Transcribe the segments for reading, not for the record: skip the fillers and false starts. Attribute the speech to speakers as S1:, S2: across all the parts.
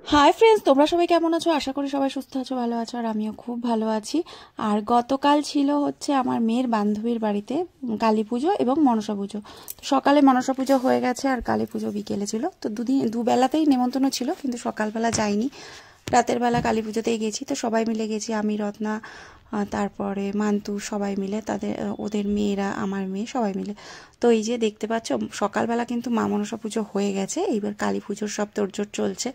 S1: Hi friends, তোমরা সবাই কেমন আছো? আশা করি সবাই সুস্থ আছো, ভালো আছো। আর আমিও খুব ভালো আছি। আর গতকাল ছিল হচ্ছে আমার মেয়ের বান্ধবীর বাড়িতে কালী পুজো এবং মনসা পুজো। তো সকালে মনসা পুজো হয়ে গেছে আর কালী পুজো বিকেলে ছিল। তো দুবেলাতেই নেমন্তন্ন ছিল, কিন্তু সকালবেলা যাইনি, রাতের বেলা কালী পুজোতেই গেছি। তো সবাই মিলে গেছি, আমি, রত্না, তারপরে মান্তু, সবাই মিলে তাদের ওদের মেয়েরা, আমার মেয়ে, সবাই মিলে। তো এই যে দেখতে পাচ্ছ, সকালবেলা কিন্তু মা মনসা পুজো হয়ে গেছে, এইবার কালী পুজোর সব তোড়জোড় চলছে।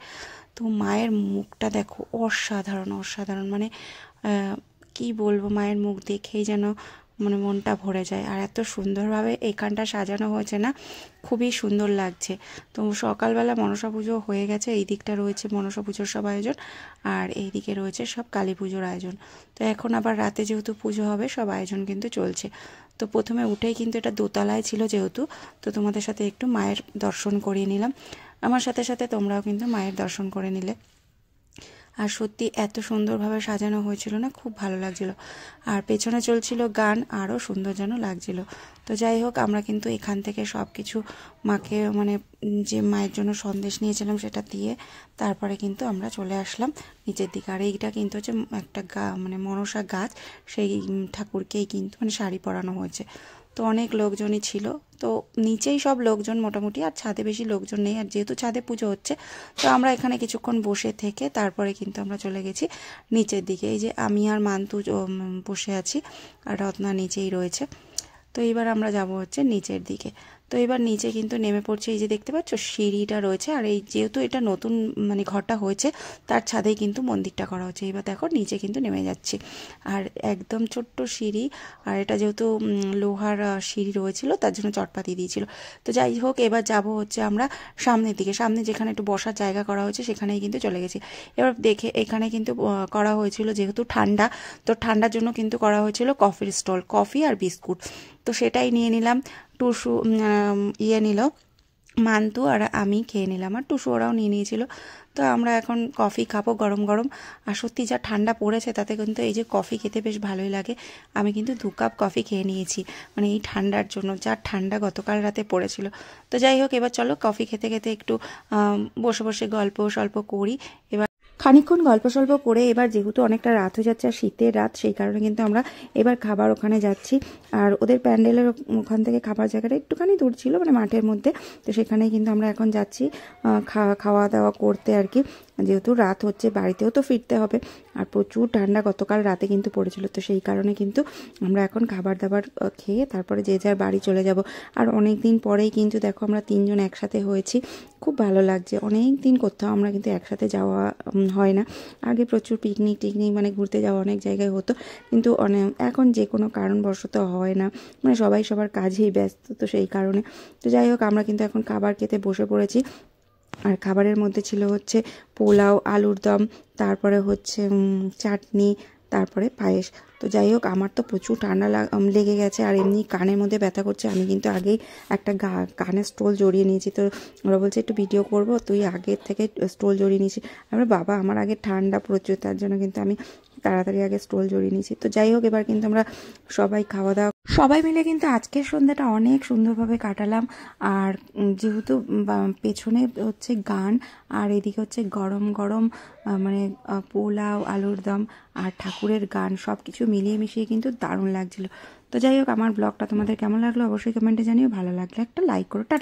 S1: তো মায়ের মুখটা দেখো, অসাধারণ অসাধারণ, মানে কি বলবো, মায়ের মুখ দেখেই যেন মানে মনটা ভরে যায়। আর এত সুন্দরভাবে এখানটা সাজানো হয়েছে না, খুবই সুন্দর লাগছে। তো সকালবেলা মনসা পুজো হয়ে গেছে, এই দিকটা রয়েছে মনসা পুজোর সব আয়োজন, আর এই দিকে রয়েছে সব কালী পুজোর আয়োজন। তো এখন আবার রাতে যেহেতু পুজো হবে, সব আয়োজন কিন্তু চলছে। তো প্রথমে উঠেই কিন্তু এটা দোতলায় ছিল যেহেতু, তো তোমাদের সাথে একটু মায়ের দর্শন করিয়ে নিলাম। আমার সাথে সাথে তোমরাও কিন্তু মায়ের দর্শন করে নিলে। আর সত্যি এত সুন্দরভাবে সাজানো হয়েছিল না, খুব ভালো লাগছিল। আর পেছনে চলছিল গান, আরও সুন্দর যেন লাগছিল। তো যাই হোক, আমরা কিন্তু এখান থেকে সব কিছু মাকে মানে যে মায়ের জন্য সন্দেশ নিয়েছিলাম সেটা দিয়ে তারপরে কিন্তু আমরা চলে আসলাম নিচের দিকে। আর এইটা কিন্তু হচ্ছে একটা মানে মনসা গাছ, সেই ঠাকুরকেই কিন্তু মানে শাড়ি পরানো হয়েছে। তো অনেক লোকজনই ছিল, তো নিচেই সব লোকজন মোটামুটি, আর ছাদে বেশি লোকজন নেই। আর যেহেতু ছাদে পুজো হচ্ছে, তো আমরা এখানে কিছুক্ষণ বসে থেকে তারপরে কিন্তু আমরা চলে গেছি নিচের দিকে। এই যে আমি আর মান্তু বসে আছি, আর রত্না নিচেই রয়েছে। তো এবার আমরা যাব হচ্ছে নিচের দিকে। তো এবার নিচে কিন্তু নেমে পড়ছে, এই যে দেখতে পাচ্ছ সিঁড়িটা রয়েছে। আর এই যেহেতু এটা নতুন মানে ঘরটা হয়েছে, তার ছাদেই কিন্তু মন্দিরটা করা হচ্ছে। এবার দেখো নিচে কিন্তু নেমে যাচ্ছি, আর একদম ছোট্ট সিঁড়ি। আর এটা যেহেতু লোহার সিঁড়ি রয়েছিল, তার জন্য চটপাতি দিয়েছিল। তো যাই হোক, এবার যাব হচ্ছে আমরা সামনের দিকে। সামনে যেখানে একটু বসার জায়গা করা হয়েছে, সেখানেই কিন্তু চলে গেছি। এবার দেখে এখানে কিন্তু করা হয়েছিল যেহেতু ঠান্ডা, তো ঠান্ডার জন্য কিন্তু করা হয়েছিল কফির স্টল, কফি আর বিস্কুট। তো সেটাই নিয়ে নিলাম। টুসু নিল, মান্তু আর আমি খেয়ে নিলাম, আর টুসু ওরাও নিয়ে নিয়েছিল। তো আমরা এখন কফি খাবো গরম গরম। আর সত্যি যা ঠান্ডা পড়েছে, তাতে কিন্তু এই যে কফি খেতে বেশ ভালোই লাগে। আমি কিন্তু 2 কাপ কফি খেয়ে নিয়েছি, মানে এই ঠান্ডার জন্য, যা ঠান্ডা গতকাল রাতে পড়েছিল। তো যাই হোক, এবার চলো কফি খেতে খেতে একটু বসে বসে গল্প সল্প করি। এবার খানিকক্ষণ গল্প সল্প করে এবার যেহেতু অনেকটা রাত হয়ে যাচ্ছে, আর শীতের রাত, সেই কারণে কিন্তু আমরা এবার খাবার ওখানে যাচ্ছি। আর ওদের প্যান্ডেলের ওখান থেকে খাবার জায়গাটা একটুখানি দূর ছিল, মানে মাঠের মধ্যে। তো সেখানেই কিন্তু আমরা এখন যাচ্ছি খাওয়া দাওয়া করতে আর কি। যেহেতু রাত হচ্ছে, বাড়িতেও তো ফিরতে হবে। আর প্রচুর ঠান্ডা গতকাল রাতে কিন্তু পড়েছিল, তো সেই কারণে কিন্তু আমরা এখন খাবার দাবার খেয়ে তারপরে যে যার বাড়ি চলে যাব। আর অনেক দিন পরেই কিন্তু দেখো আমরা 3জন একসাথে হয়েছি, খুব ভালো লাগছে। অনেক দিন কোথাও আমরা কিন্তু একসাথে যাওয়া হয় না। আগে প্রচুর পিকনিক টিকনিক মানে ঘুরতে যাওয়া অনেক জায়গায় হতো, কিন্তু এখন যে কোনো কারণবশত হয় না, মানে সবাই সবার কাজেই ব্যস্ত, তো সেই কারণে। তো যাই হোক, আমরা কিন্তু এখন খাবার খেতে বসে পড়েছি। আর খাবারের মধ্যে ছিল হচ্ছে পোলাও, আলুর দম, তারপরে হচ্ছে চাটনি, তারপরে পায়েস। তো যাই হোক, আমার তো প্রচুর ঠান্ডা লেগে গেছে, আর এমনি কানের মধ্যে ব্যথা করছে। আমি কিন্তু আগেই একটা কানের স্টোল জড়িয়ে নিয়েছি। তো ওরা বলছে একটু ভিডিও করব, তুই আগের থেকে স্টোল জড়িয়ে নিয়েছি। আমরা বাবা, আমার আগে ঠান্ডা প্রচুর, তার জন্য কিন্তু আমি তাড়াতাড়ি আগে স্টোল জড়িয়ে নিয়েছি। তো যাই হোক, এবার কিন্তু আমরা সবাই খাওয়া দাওয়া সবাই মিলে কিন্তু আজকের সন্ধ্যাটা অনেক সুন্দরভাবে কাটালাম। আর যেহেতু পেছনে হচ্ছে গান, আর এদিকে হচ্ছে গরম গরম মানে পোলাও, আলুর দম, আর ঠাকুরের গান, সব কিছু মিলিয়ে মিশিয়ে কিন্তু দারুণ লাগছিল। তো যাই হোক, আমার ব্লগটা তোমাদের কেমন লাগলো অবশ্যই কমেন্টে জানিও। ভালো লাগলে একটা লাইক করো। টাটা।